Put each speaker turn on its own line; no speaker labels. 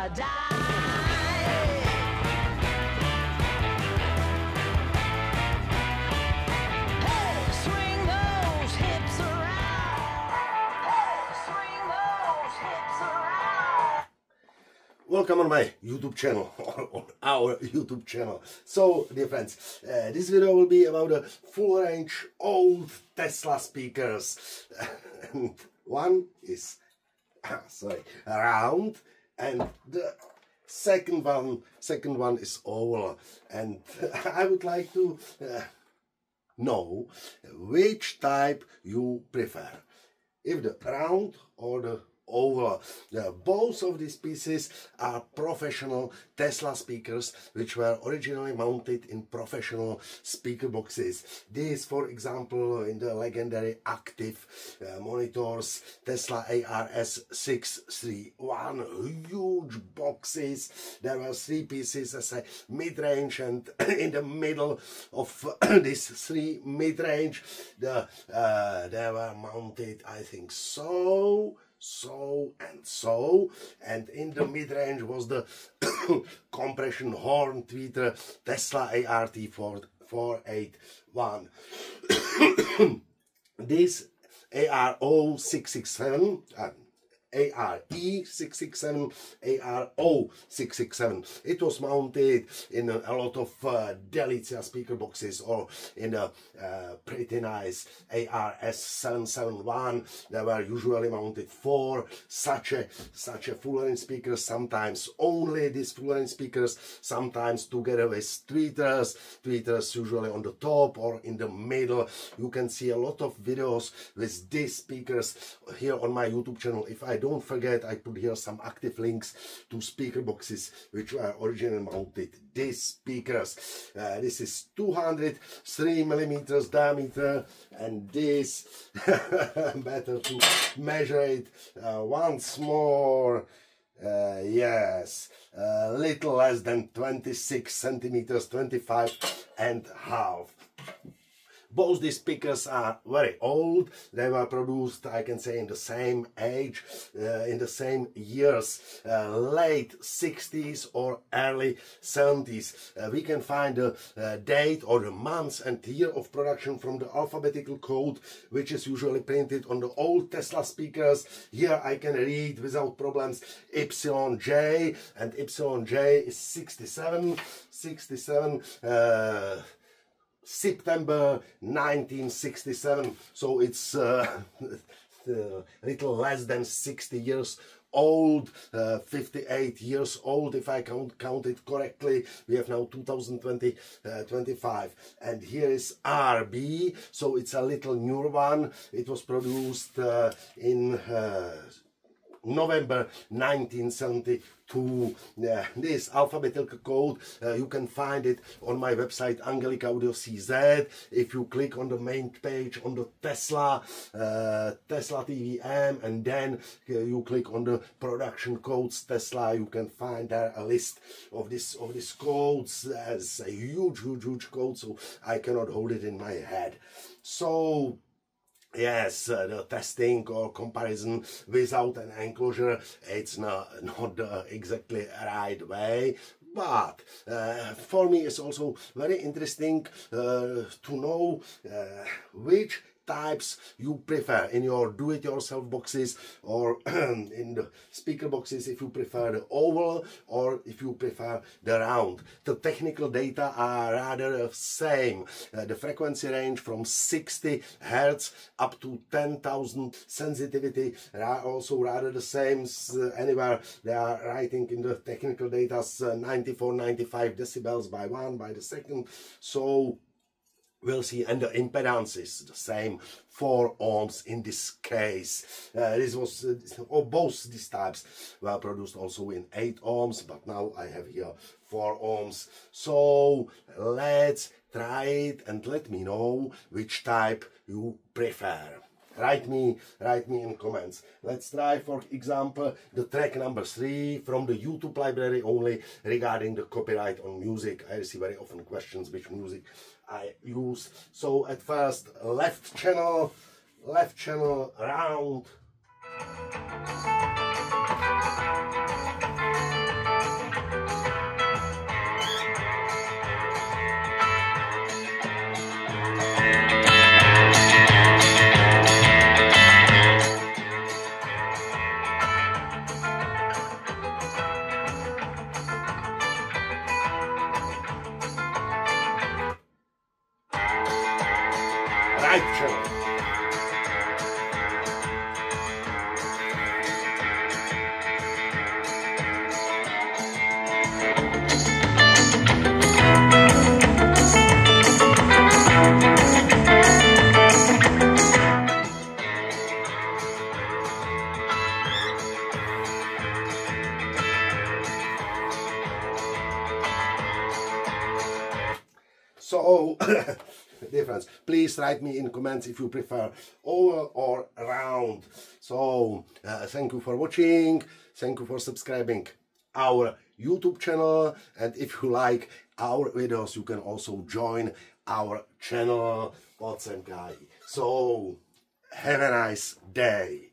Welcome on my YouTube channel, or on our YouTube channel. So, dear friends, this video will be about the full range old Tesla speakers. And one is, round, and the second one is oval. And I would like to know which type you prefer, if the round or the oval. Both of these pieces are professional Tesla speakers which were originally mounted in professional speaker boxes. These, for example, in the legendary active monitors, Tesla ARS 631, huge boxes. There were three pieces as a mid-range, and in the middle of this three mid-range they were mounted, I think, so, and in the mid-range was the compression horn tweeter Tesla ART 481. This ARO 667, ARE 667, ARO 667. It was mounted in a lot of Delicia speaker boxes, or in a pretty nice ARS 771. They were usually mounted for such a full range speaker, sometimes only these full range speakers, sometimes together with tweeters usually on the top or in the middle. You can see a lot of videos with these speakers here on my YouTube channel. If I don't forget, I put here some active links to speaker boxes which were originally mounted. These speakers, this is 203 millimeters diameter, and this better to measure it once more. Yes, little less than 26 centimeters, 25.5. Both these speakers are very old. They were produced, I can say, in the same age, in the same years, late 60s or early 70s. We can find the date or the months and year of production from the alphabetical code, which is usually printed on the old Tesla speakers. Here I can read without problems YJ, and YJ is 67, September 1967, so it's a little less than 60 years old, 58 years old if I count it correctly. We have now 2025, and here is RB, so it's a little newer one. It was produced in November 1972. This alphabetical code, you can find it on my website Angelicaaudio CZ. If you click on the main page on the Tesla TVM, and then you click on the production codes Tesla, you can find there a list of these codes. There's a huge code, so I cannot hold it in my head. So yes, the testing or comparison without an enclosure, it's not exactly right way. But for me it's also very interesting to know which types you prefer in your do-it-yourself boxes, or in the speaker boxes, if you prefer the oval or if you prefer the round. The technical data are rather the same. The frequency range from 60 Hz up to 10,000 sensitivity are also rather the same. Anywhere they are writing in the technical data 94, 95 decibels by the second. So we'll see, and the impedance is the same, 4 ohms in this case. This was, both these types were produced also in 8 ohms, but now I have here 4 ohms. So let's try it and let me know which type you prefer. Write me in comments. Let's try, for example, the track number 3 from the YouTube library only, regarding the copyright on music. I receive very often questions which music I use. So at first, left channel round. subscribe channel. So, dear friends, please write me in comments if you prefer oval or round. So, thank you for watching, thank you for subscribing our YouTube channel, and if you like our videos, you can also join our channel. Awesome guy. So, have a nice day.